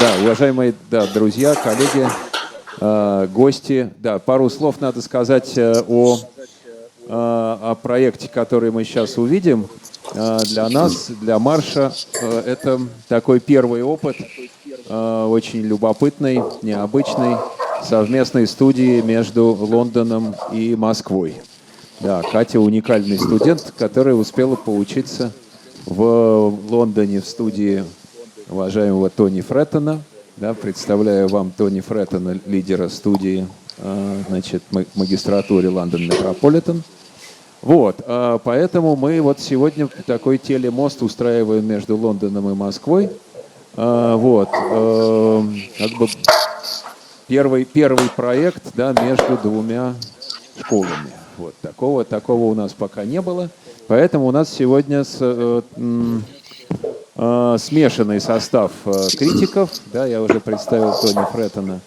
Да, уважаемые друзья, коллеги, гости. Да, пару слов надо сказать о проекте, который мы сейчас увидим. Для нас, для Марша, это такой первый опыт, очень любопытный, необычный, совместной студии между Лондоном и Москвой. Да, Катя уникальный студент, который успела поучиться в Лондоне в студии уважаемого Тони Фреттона. Да, представляю вам Тони Фреттона, лидера студии, значит, магистратуре London Metropolitan. Вот, поэтому мы вот сегодня такой телемост устраиваем между Лондоном и Москвой. Вот, как бы первый проект, да, между двумя школами. Вот, такого у нас пока не было. Поэтому у нас сегодня смешанный состав критиков. Да, я уже представил Тони Фреттона,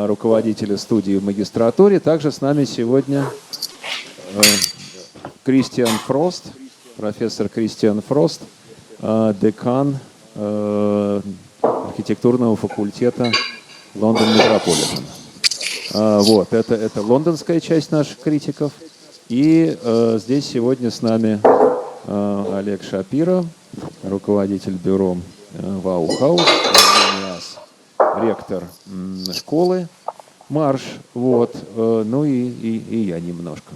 руководителя студии в магистратуре. Также с нами сегодня Кристиан Фрост, профессор Кристиан Фрост, декан архитектурного факультета London Metropolitan. Вот, это лондонская часть наших критиков. И здесь сегодня с нами Олег Шапиро, руководитель бюро Вау-хаус, ректор школы Марш, вот, ну и я немножко.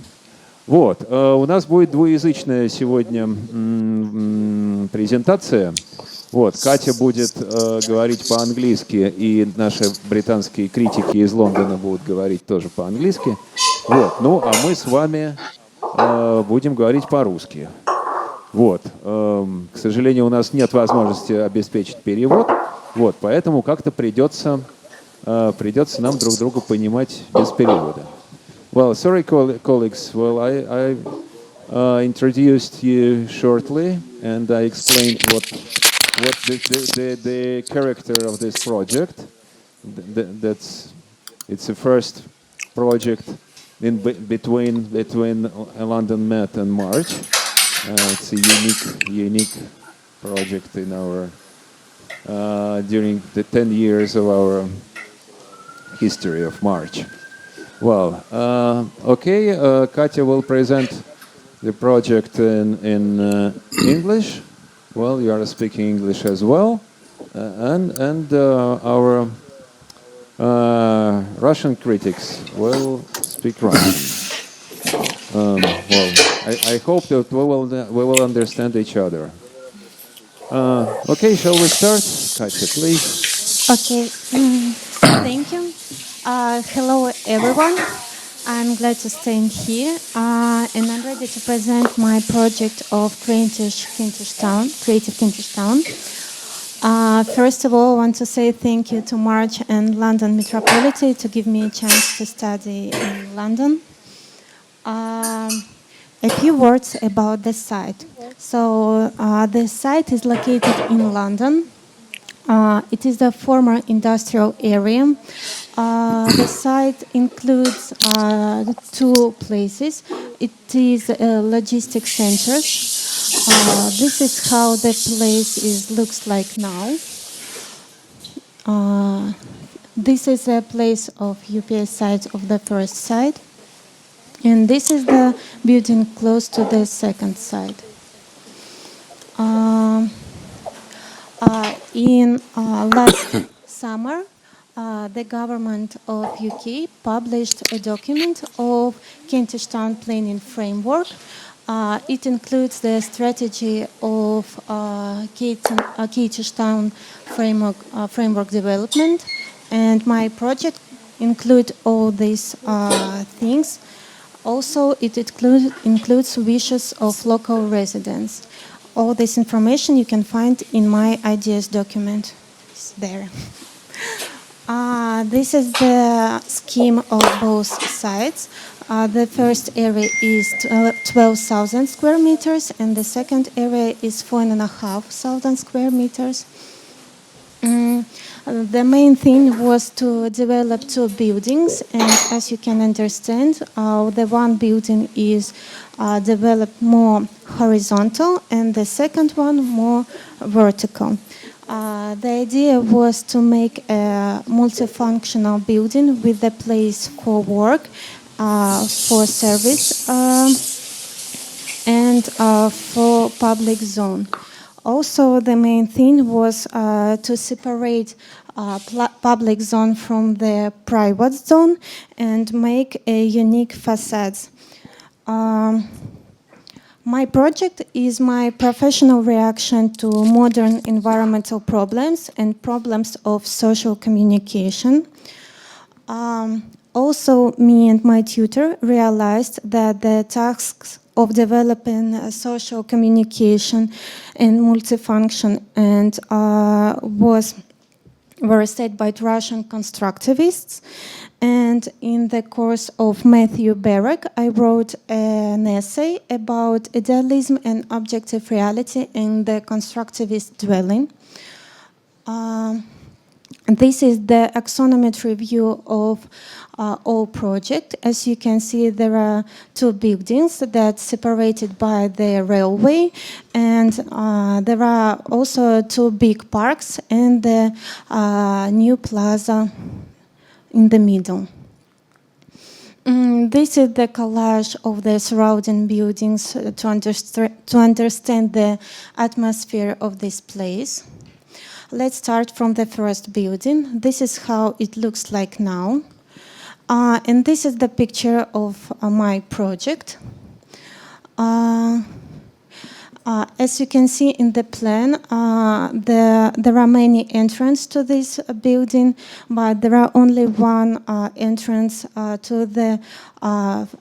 Вот, у нас будет двуязычная сегодня презентация. Вот, Катя будет говорить по-английски, и наши британские критики из Лондона будут говорить тоже по-английски. Вот, ну а мы с вами будем говорить по-русски. Вот, к сожалению, у нас нет возможности обеспечить перевод, вот, поэтому как-то придется нам друг друга понимать без перевода. Well, sorry, colleagues. Well, I introduced you shortly, and I explained what the character of this project. It's the first project in between London Met and March. It's a unique project in our during the 10 years of our history of March. Well, okay, Katya will present the project in English. Well, you are speaking English as well, and our Russian critics will speak Russian. Well, I hope that we will understand each other. Okay, shall we start? Katya, please. Okay, thank you. Hello, everyone. I'm glad to stand here, and I'm ready to present my project of Kentish Town, Creative Kentish Town. First of all, I want to say thank you to March and London Metropolitan to give me a chance to study in London. A few words about the site. So the site is located in London. It is the former industrial area. The site includes two places. It is logistics centers. This is how the place looks like now. This is a place of UPS site of the first site. And this is the building close to the second site. In last summer, the government of UK published a document of Kentish Town planning framework. It includes the strategy of Kentish Town framework development, and my project includes all these things. Also, it includes wishes of local residents. All this information you can find in my ideas document. It's there. This is the scheme of both sites. The first area is 12,000 square meters, and the second area is 4,500 square meters. The main thing was to develop two buildings, and as you can understand, the one building is developed more horizontal, and the second one more vertical. The idea was to make a multifunctional building with a place for work, for service, and for public zone. Also, the main thing was to separate public zone from the private zone and make a unique facades. Um, my project is my professional reaction to modern environmental problems and problems of social communication. Also, me and my tutor realized that the tasks of developing social communication and multifunction and were set by Russian constructivists. And in the course of Matthew Barrack, I wrote an essay about idealism and objective reality in the constructivist dwelling. This is the axonometry view of our project. As you can see, there are two buildings that separated by the railway, and there are also two big parks and the new plaza in the middle. This is the collage of the surrounding buildings to understand the atmosphere of this place. Let's start from the first building. This is how it looks like now. And this is the picture of my project. As you can see in the plan, there are many entrances to this building, but there are only one entrance to the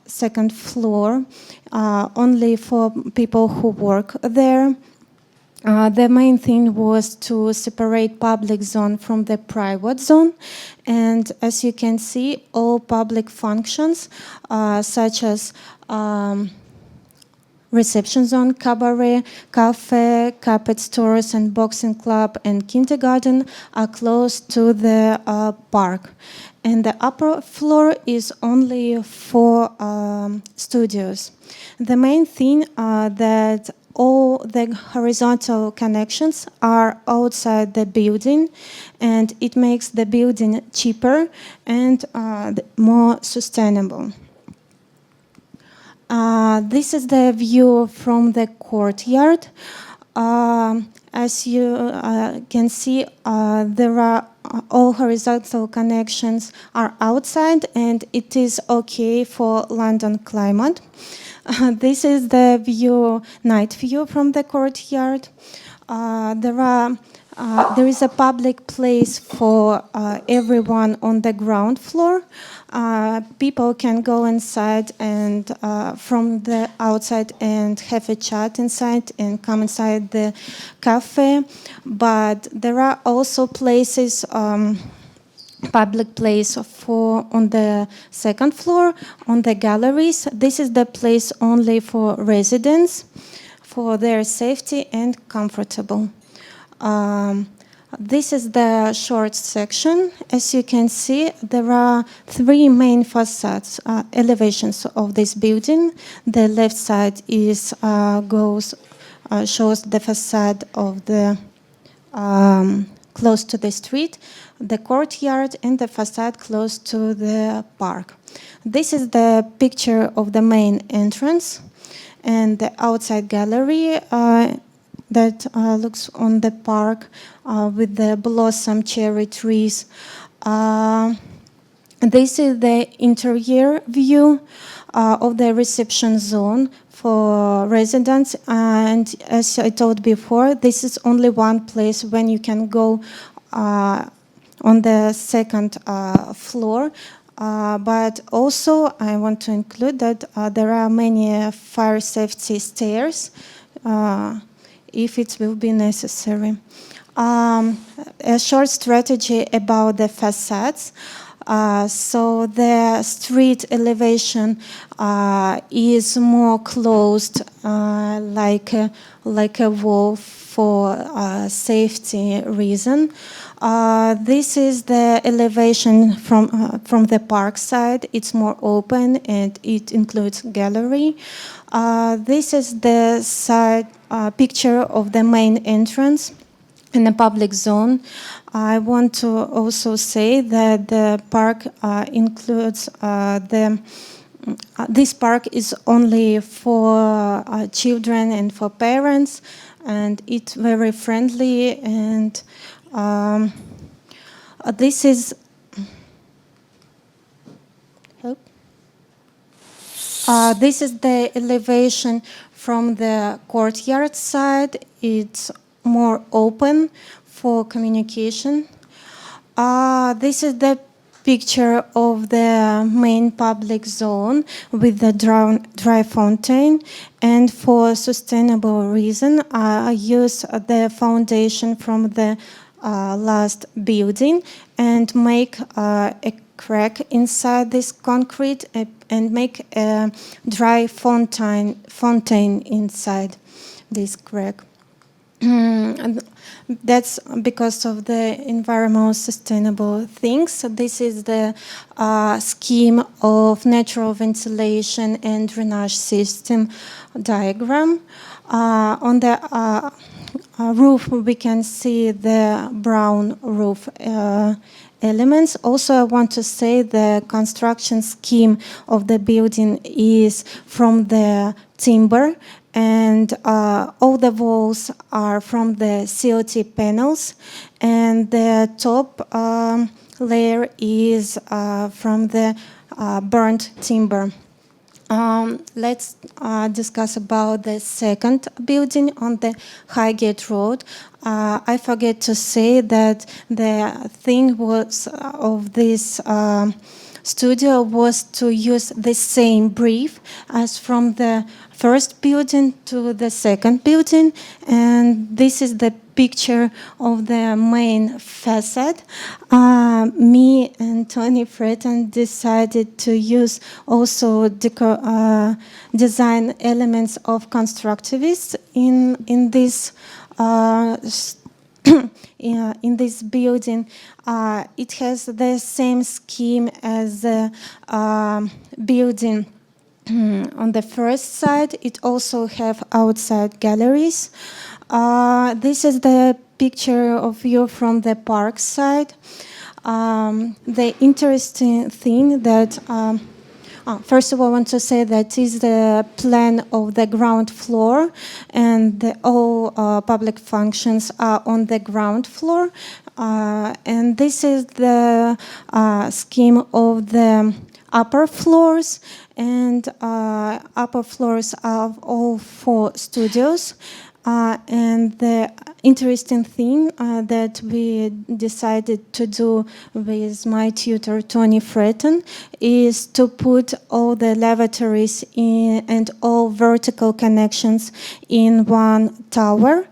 second floor, only for people who work there. The main thing was to separate public zone from the private zone, and as you can see, all public functions such as reception zone, cabaret, cafe, carpet stores, and boxing club and kindergarten are close to the park. And the upper floor is only for studios. The main thing that all the horizontal connections are outside the building, and it makes the building cheaper and more sustainable. This is the view from the courtyard. As you can see, there are all horizontal connections are outside, and it is okay for London climate. This is the view, night view from the courtyard. There is a public place for everyone on the ground floor. People can go inside and from the outside and have a chat inside and come inside the cafe. But there are also places, public place for on the second floor, on the galleries. This is the place only for residents, for their safety and comfortable. This is the short section. As you can see, there are three main facades, elevations of this building. The left side is shows the facade of the close to the street, the courtyard, and the facade close to the park. This is the picture of the main entrance and the outside gallery that looks on the park with the blossom cherry trees. This is the interior view of the reception zone for residents, and as I told before, this is only one place when you can go on the second floor. But also I want to include that there are many fire safety stairs if it will be necessary. A short strategy about the facades. So the street elevation is more closed, like a wall for safety reason. This is the elevation from the park side. It's more open and it includes gallery. This is the side picture of the main entrance. in the public zone. I want to also say that the park includes this park is only for children and for parents, and it's very friendly. And this is this is the elevation from the courtyard side. It's more open for communication. This is the picture of the main public zone with the dry fountain. And for sustainable reason, I use the foundation from the last building and make a crack inside this concrete and make a dry fountain inside this crack. And that's because of the environmental sustainable things. So this is the scheme of natural ventilation and drainage system diagram. On the roof, we can see the brown roof elements. Also, I want to say the construction scheme of the building is from the timber, and all the walls are from the CLT panels, and the top layer is from the burnt timber. Let's discuss about the second building on the Highgate Road. I forget to say that the thing was of this studio was to use the same brief as from the first building to the second building, and this is the picture of the main facade. Me and Tony Fretton decided to use also design elements of constructivists in this in this building. It has the same scheme as the building on the first side. It also have outside galleries. This is the picture of view from the park side. The interesting thing that first of all, I want to say that is the plan of the ground floor, and all public functions are on the ground floor. And this is the scheme of the upper floors, and upper floors are all 4 studios. And the interesting thing that we decided to do with my tutor Tony Fretton is to put all the lavatories in and all vertical connections in one tower.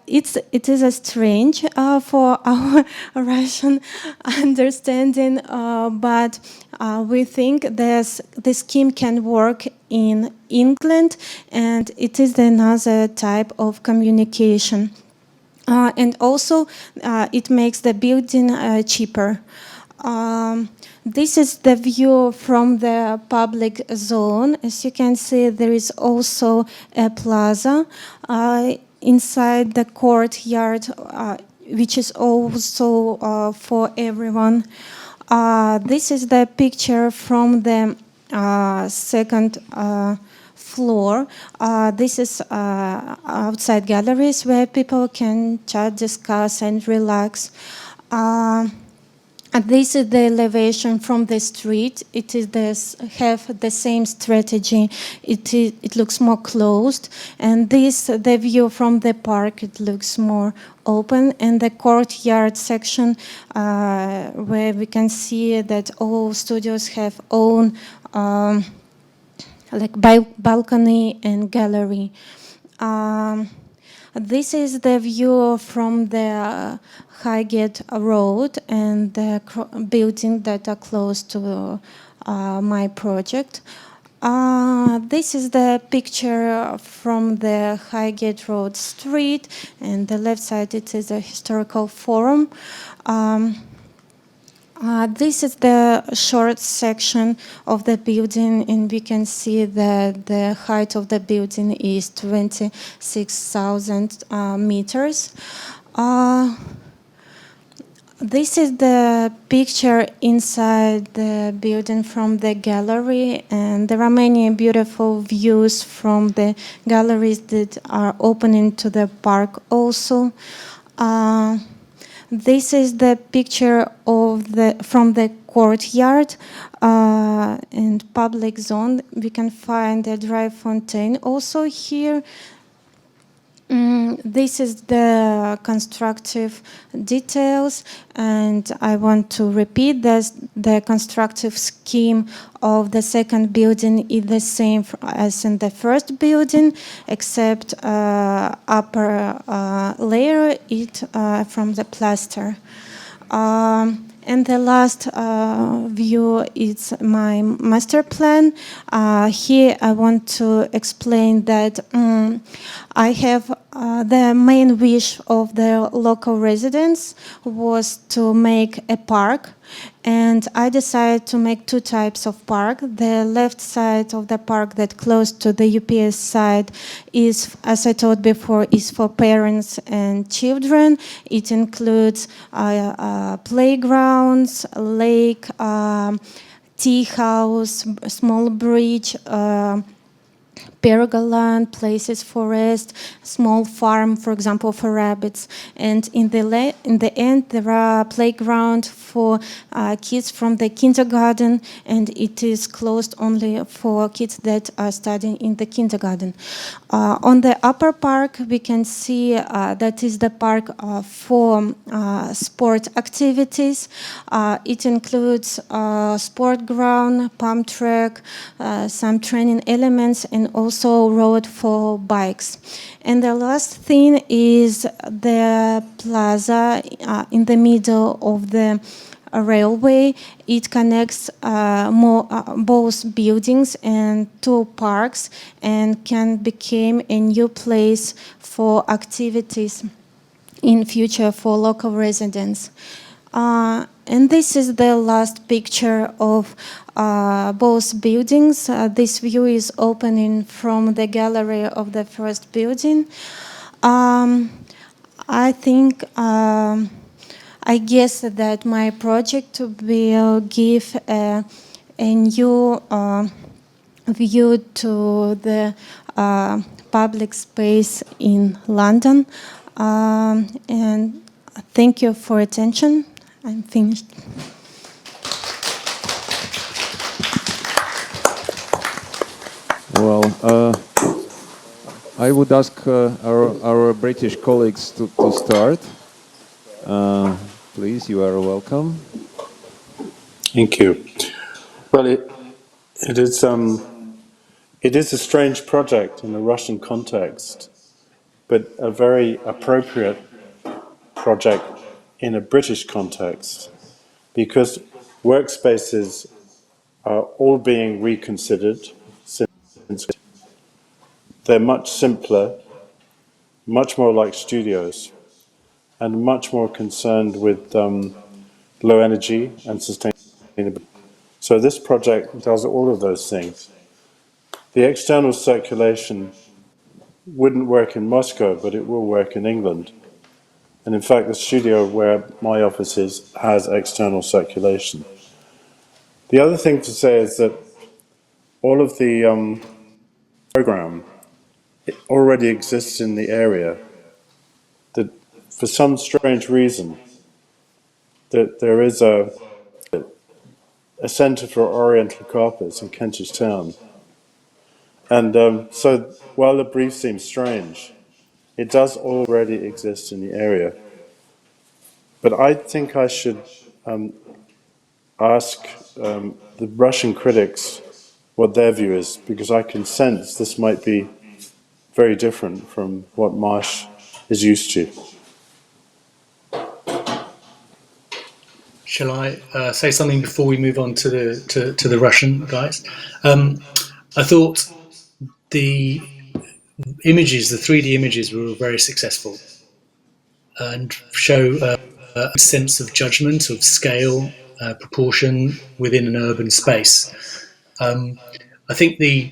It is a strange for our Russian understanding, but we think this scheme can work in England, and it is another type of communication. And also, it makes the building cheaper. This is the view from the public zone. As you can see, there is also a plaza inside the courtyard, which is also for everyone. This is the picture from the second floor. This is outside galleries where people can chat, discuss, and relax. And this is the elevation from the street. It is have the same strategy. It looks more closed, and the view from the park. It looks more open, and the courtyard section where we can see that all studios have own like balcony and gallery. This is the view from the Highgate Road and the building that are close to my project. This is the picture from the Highgate Road street, and the left side it is a historical forum. This is the short section of the building, and we can see that the height of the building is 26,000 meters. This is the picture inside the building from the gallery, and there are many beautiful views from the galleries that are opening to the park also. This is the picture of from the courtyard and public zone. We can find a dry fountain also here. This is the constructive details, and I want to repeat that the constructive scheme of the second building is the same as in the first building, except upper layer it from the plaster. And the last view is my master plan. Here I want to explain that I have the main wish of the local residents was to make a park, and I decided to make two types of park. The left side of the park that close to the UPS side is, as I told before, is for parents and children. It includes playgrounds, lake, tea house, small bridge, pergola, places, forest, small farm, for example, for rabbits. And in the end, there are playground for kids from the kindergarten, and it is closed only for kids that are studying in the kindergarten. On the upper park, we can see that is the park for sport activities. It includes sport ground, pump track, some training elements, and also road for bikes. And the last thing is the plaza in the middle of the railway. It connects both buildings and two parks, and can become a new place for activities in future for local residents. And this is the last picture of both buildings. This view is opening from the gallery of the first building. I think, I guess that my project will give a new view to the public space in London. And thank you for attention. I'm finished. Well, I would ask our British colleagues to start. Please, you are welcome. Thank you. Well, it is a strange project in a Russian context, but a very appropriate project in a British context, because workspaces are all being reconsidered since they're much simpler, much more like studios, and much more concerned with low energy and sustainability. So this project does all of those things. The external circulation wouldn't work in Moscow, but it will work in England. And in fact, the studio where my office is has external circulation. The other thing to say is that all of the program already exists in the area. That for some strange reason, that there is a centre for Oriental carpets in Kentish Town. And so while the brief seems strange, it does already exist in the area. But I think I should ask the Russian critics what their view is, because I can sense this might be very different from what Marsh is used to. Shall I say something before we move on to the Russian guys? I thought the images, the 3D images, were very successful and show a sense of judgment, of scale, proportion within an urban space. I think the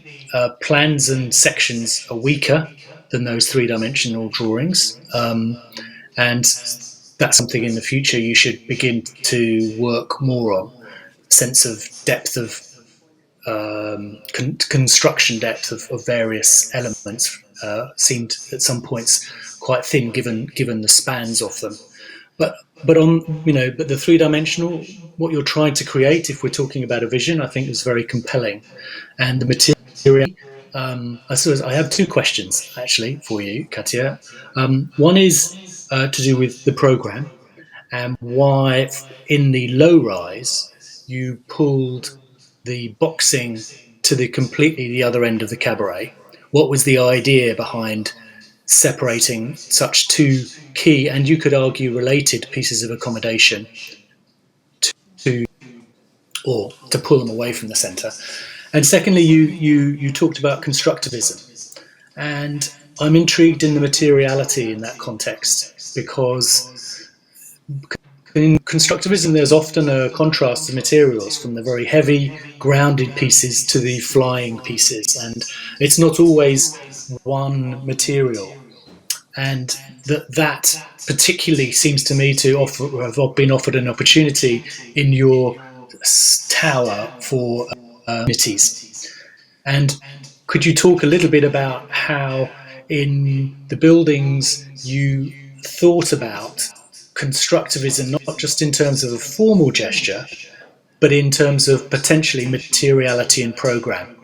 plans and sections are weaker than those three-dimensional drawings, and that's something in the future you should begin to work more on. Sense of depth of construction depth of various elements seemed at some points quite thin given the spans of them. But on but the three-dimensional, what you're trying to create, if we're talking about a vision, I think is very compelling, and the material. I suppose I have two questions actually for you, Katya. One is to do with the program and why in the low rise you pulled the boxing to the completely the other end of the cabaret. What was the idea behind separating such two key and you could argue related pieces of accommodation to or to pull them away from the centre? And secondly, you talked about constructivism, and I'm intrigued in the materiality in that context because in constructivism, there's often a contrast of materials from the very heavy, grounded pieces to the flying pieces, and it's not always one material. And that particularly seems to me to have been offered an opportunity in your tower for communities. And could you talk a little bit about how in the buildings you thought about constructivism, not just in terms of a formal gesture, but in terms of potentially materiality and program?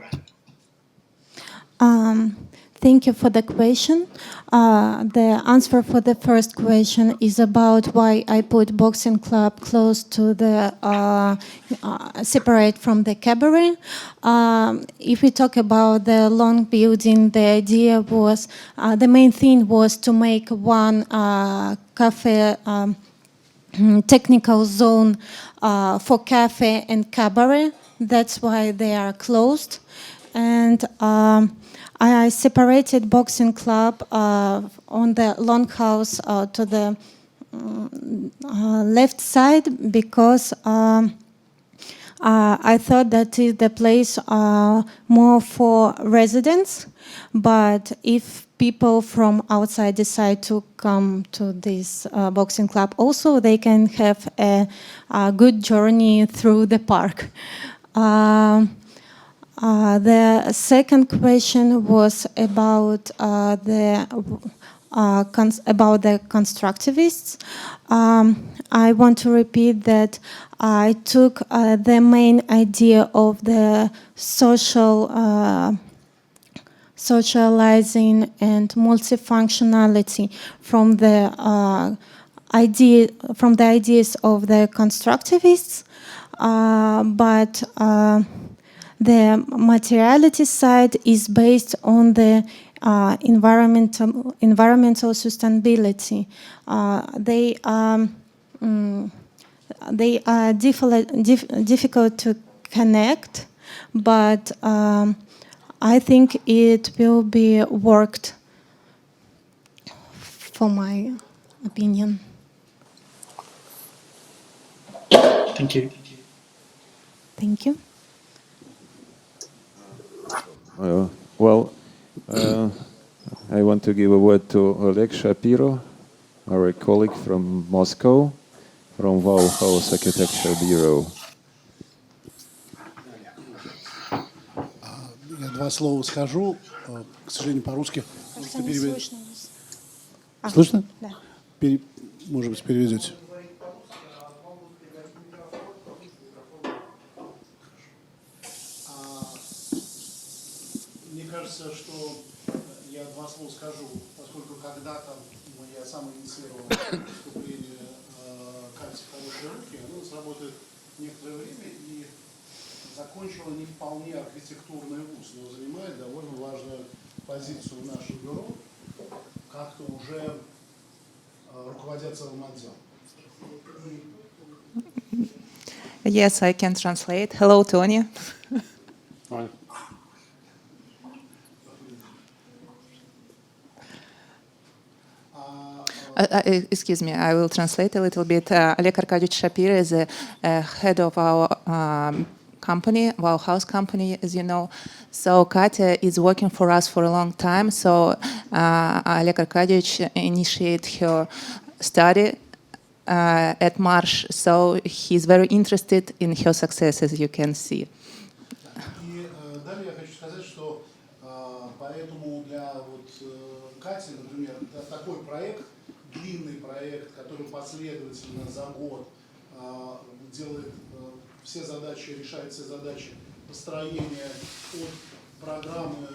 Thank you for the question. The answer for the first question is about why I put boxing club close to the separate from the cabaret. If we talk about the long building, the idea was the main thing was to make one cafe technical zone for cafe and cabaret. That's why they are closed. And I separated boxing club on the longhouse to the left side because I thought that is the place more for residents. But if people from outside decide to come to this boxing club also, they can have a good journey through the park. The second question was about the constructivists. I want to repeat that I took the main idea of the socializing and multifunctionality from the ideas of the constructivists, but the materiality side is based on the environmental sustainability. They are difficult to connect, but I think it will be worked, for my opinion. Thank you. Thank you. I want to give a word to Oleg Shapiro, our colleague from Moscow, from Bauhaus Architecture Bureau. Я два слова скажу, к сожалению, по-русски. Слышно? Да. Может быть, переведете. Мне кажется, что я два слова скажу, поскольку когда-то я сам инициировал выступление «Катя хорошие руки», оно сработает некоторое время и закончила не вполне архитектурный вуз, но занимает довольно важную позицию в нашем бюро, как-то уже руководя целым отделом. Yes, I can translate. Hello, Tony. Right. excuse me, I will translate a little bit. Oleg Arkadьевич Shapir is the head of our company, our house company, as you know. So Katya is working for us for a long time. So Oleg Arkadьевич initiated her study at Marsh. So he's very interested in her success, as you can see. И далее я хочу сказать, что поэтому для Кати, например, такой проект, длинный проект, который последовательно за год делает все задачи, решает все задачи построения от программы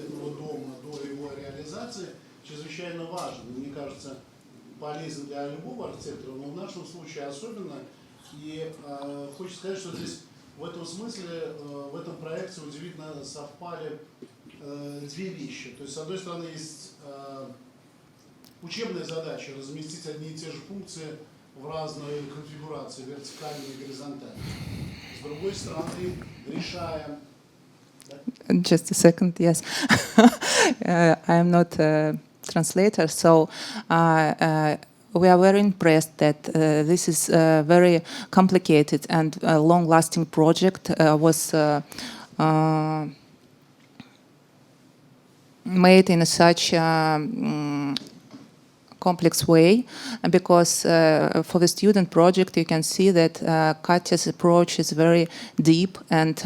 этого дома до его реализации, чрезвычайно важен. Мне кажется, полезен для любого архитектора, но в нашем случае особенно. И хочется сказать, что здесь в этом смысле, в этом проекте удивительно совпали две вещи. То есть, с одной стороны, есть учебная задача разместить одни и те же функции в разной конфигурации, вертикальной и горизонтальной. С другой стороны, решая... Just a second, yes. I am not a translator, so we are very impressed that this is a very complicated and long-lasting project was made in such complex way, because for the student project you can see that Katya's approach is very deep and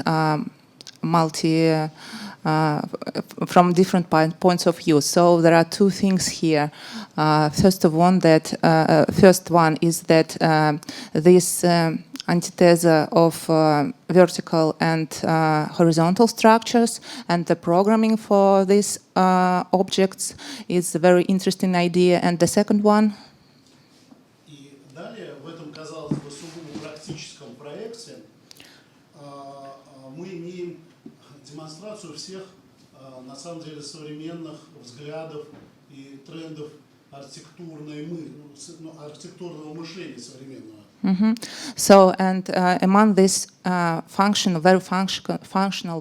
from different points of view. So there are two things here. First one is that this antithesis of vertical and horizontal structures and the programming for these objects is a very interesting idea. And the second one. И далее в этом, казалось бы, сугубо практическом проекте мы имеем демонстрацию всех, на самом деле, современных взглядов и трендов архитектурного мышления современного. So, and among this very functional,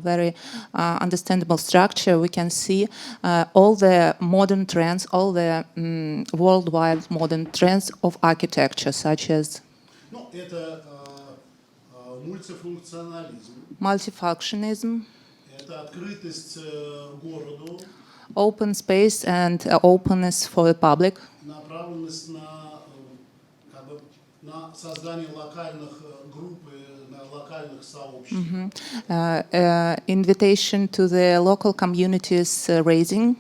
very understandable structure, we can see all the modern trends, all the worldwide modern trends of architecture, such as Это мультифункционализм. Multifunctionism. Это открытость городу. Open space and openness for the public. Направленность на создание локальных групп и на локальных сообществ. Invitation to the local communities raising.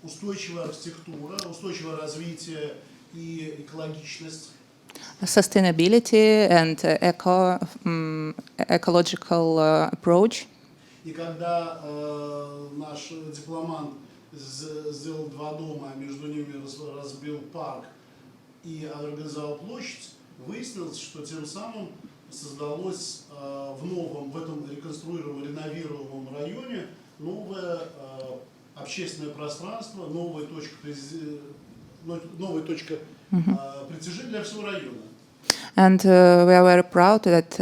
Устойчивая архитектура, устойчивое развитие и экологичность. Sustainability and ecological approach. И когда наш дипломант сделал два дома, а между ними разбил парк и организовал площадь, выяснилось, что тем самым создалось в этом реконструируемом, реновируемом районе новое общественное пространство, новая точка притяжения для всего района. And we are very proud that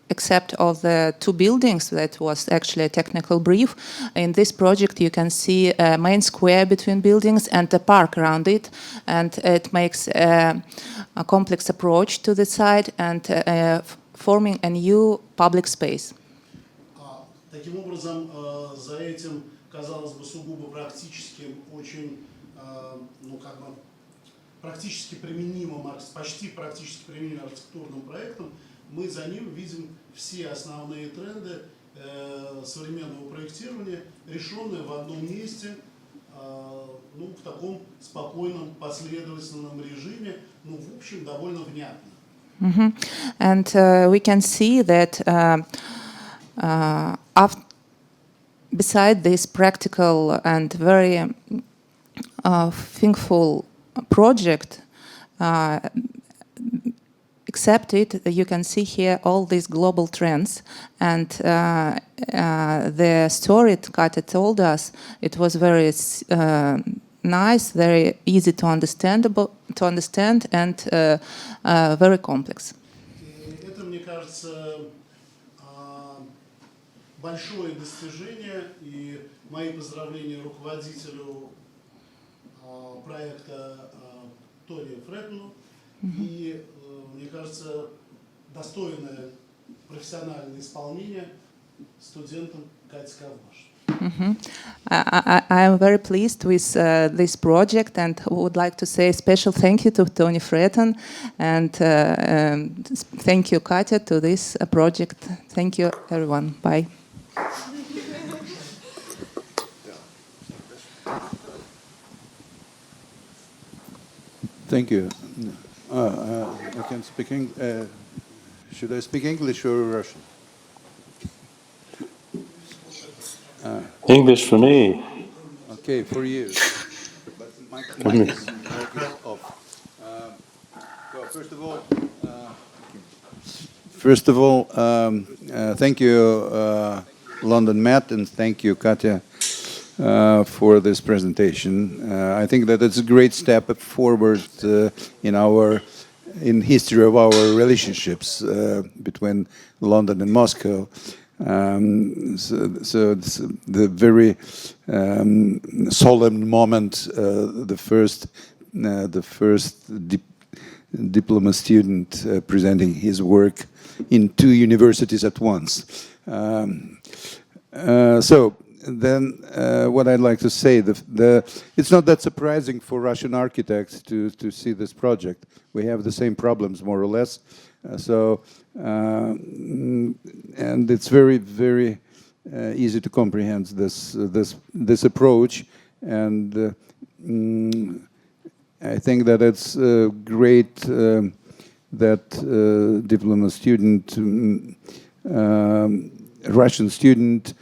except of the two buildings, that was actually a technical brief. In this project, you can see a main square between buildings and the park around it, and it makes a complex approach to the site and forming a new public space. Таким образом, за этим, казалось бы, сугубо практическим, очень, практически применимым, почти практически применимым архитектурным проектом, мы за ним видим все основные тренды современного проектирования, решенные в одном месте, в таком спокойном, последовательном режиме, в общем, довольно внятно. And we can see that beside this practical and very thinkful project, except it, you can see here all these global trends, and the story Katya told us, it was very nice, very easy to understand, and very complex. Это, мне кажется, большое достижение, и мои поздравления руководителю проекта Тори Фредну. И, мне кажется, достойное профессиональное исполнение студентам Кати Кавмаш. I am very pleased with this project and would like to say a special thank you to Tony Freton and thank you, Katya, to this project. Thank you, everyone. Bye. Thank you. I can speak should I speak English or Russian? English for me. Okay, for you. But my mic is off. Well, first of all, thank you, London Matt, and thank you, Katya, for this presentation. I think that it's a great step forward in history of our relationships between London and Moscow. So it's the very solemn moment, the first diploma student presenting his work in 2 universities at once. So then what I'd like to say, it's not that surprising for Russian architects to see this project. We have the same problems, more or less. And it's very, very easy to comprehend this approach. And I think that it's great that diploma student, Russian student,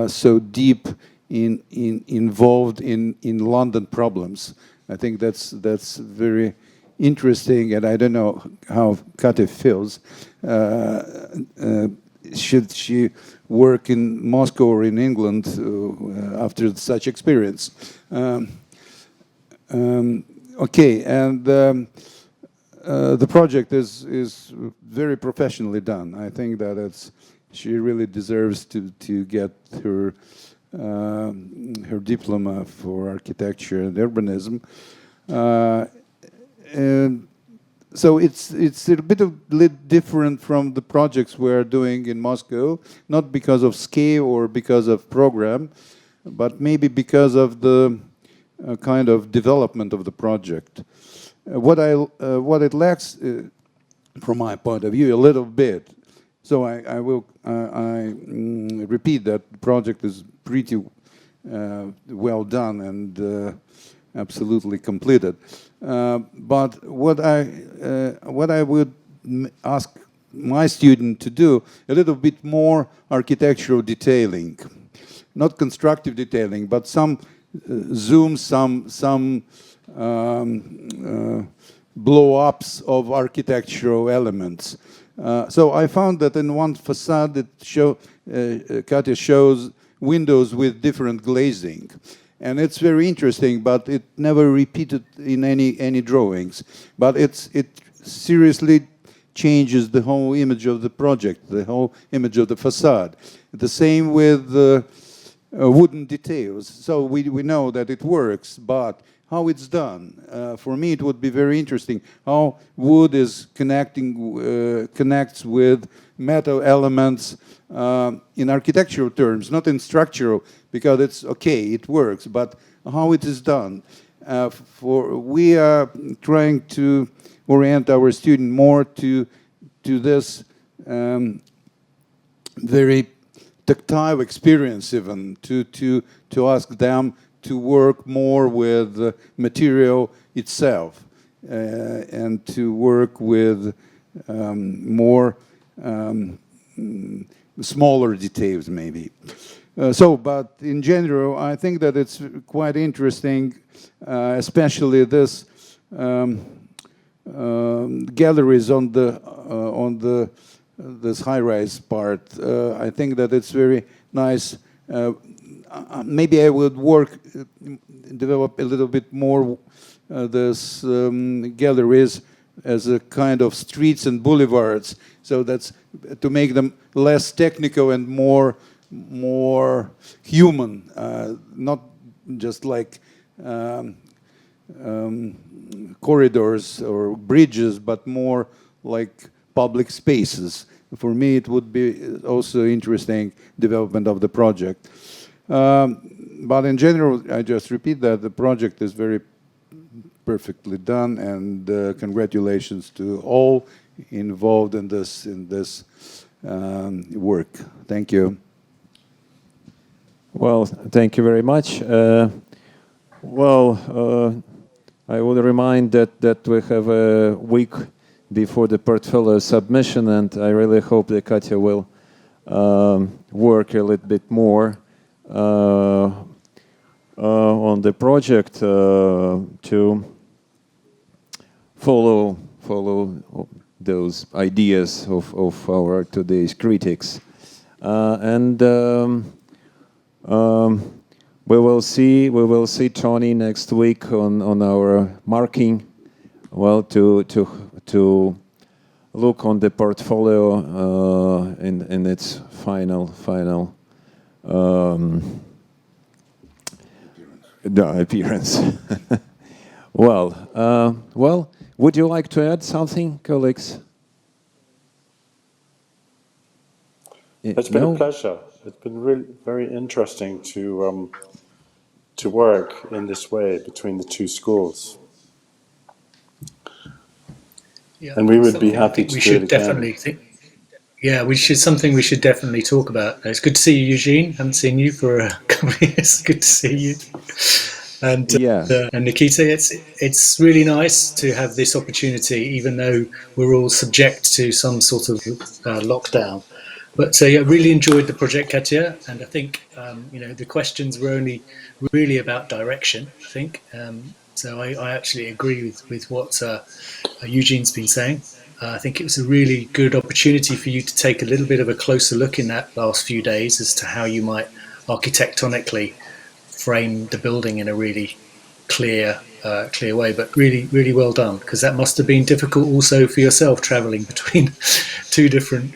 so deep involved in London problems. I think that's very interesting, and I don't know how Katya feels. Should she work in Moscow or in England after such experience? Okay, and the project is very professionally done. I think that she really deserves to get her diploma for architecture and urbanism. And so it's a bit different from the projects we're doing in Moscow, not because of scale or because of program, but maybe because of the kind of development of the project. What it lacks, from my point of view, a little bit. So I repeat that the project is pretty well done and absolutely completed. But what I would ask my student to do a little bit more architectural detailing, not constructive detailing, but some zooms, some blow-ups of architectural elements. So I found that in one facade, Katya shows windows with different glazing. And it's very interesting, but it never repeated in any drawings. But it seriously changes the whole image of the project, the whole image of the facade. The same with wooden details. So we know that it works, but how it's done? For me, it would be very interesting how wood is connects with metal elements in architectural terms, not in structural, because it's okay, it works, but how it is done. We are trying to orient our student more to this very tactile experience, even to ask them to work more with the material itself and to work with more smaller details, maybe. But in general, I think that it's quite interesting, especially this galleries on this high-rise part. I think that it's very nice. Maybe I would develop a little bit more this galleries as a kind of streets and boulevards. So that's to make them less technical and more human, not just like corridors or bridges, but more like public spaces. For me, it would be also interesting development of the project. But in general, I just repeat that the project is very perfectly done, and congratulations to all involved in this work. Thank you. Well, thank you very much. I would remind that we have a week before the portfolio submission, and I really hope that Katya will work a little bit more on the project to follow those ideas of our today's critics, we will see Tony next week on our marking. Well, to look on the portfolio in its final appearance. Well, would you like to add something, colleagues? It's been a pleasure. It's been really very interesting to work in this way between the two schools. Yeah, And we would be something I happy think to we do it should again. definitely think. Yeah, something we should definitely talk about. It's good to see you, Eugene. Haven't seen you for a couple of years. Good to see you. And Yeah. and Nikita, it's really nice to have this opportunity, even though we're all subject to some sort of lockdown. But yeah, really enjoyed the project, Katya, and I think the questions were only really about direction. I think so. I actually agree with what Eugene's been saying. I think it was a really good opportunity for you to take a little bit of a closer look in that last few days as to how you might architectonically frame the building in a really clear way. But really well done, because that must have been difficult also for yourself, traveling between two different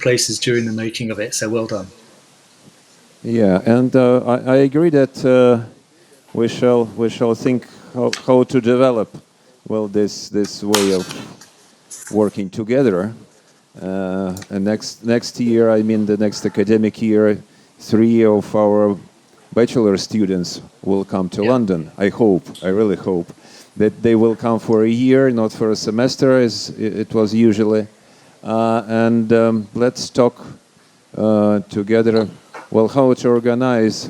places during the making of it. So well done. Yeah, and I agree that we shall think how to develop this way of working together. And next year, I mean the next academic year, 3 of our bachelor students will come to London. I really hope that they will come for a year, not for a semester as it was usually. And let's talk together. Well, how to organize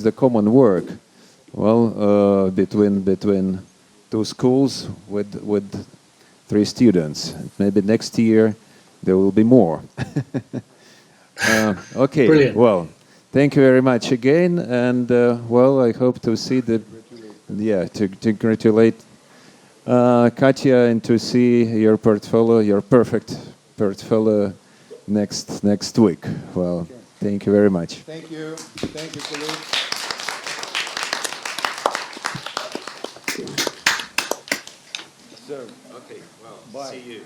the common work. Well, between two schools with 3 students. Maybe next year there will be more. Okay. Brilliant. Well, thank you very much again, and I hope to see to congratulate Katya and to see your portfolio, your perfect portfolio next week. Well, thank you very much. Thank you. Thank you, colleagues. So, Okay. Well, bye. see you.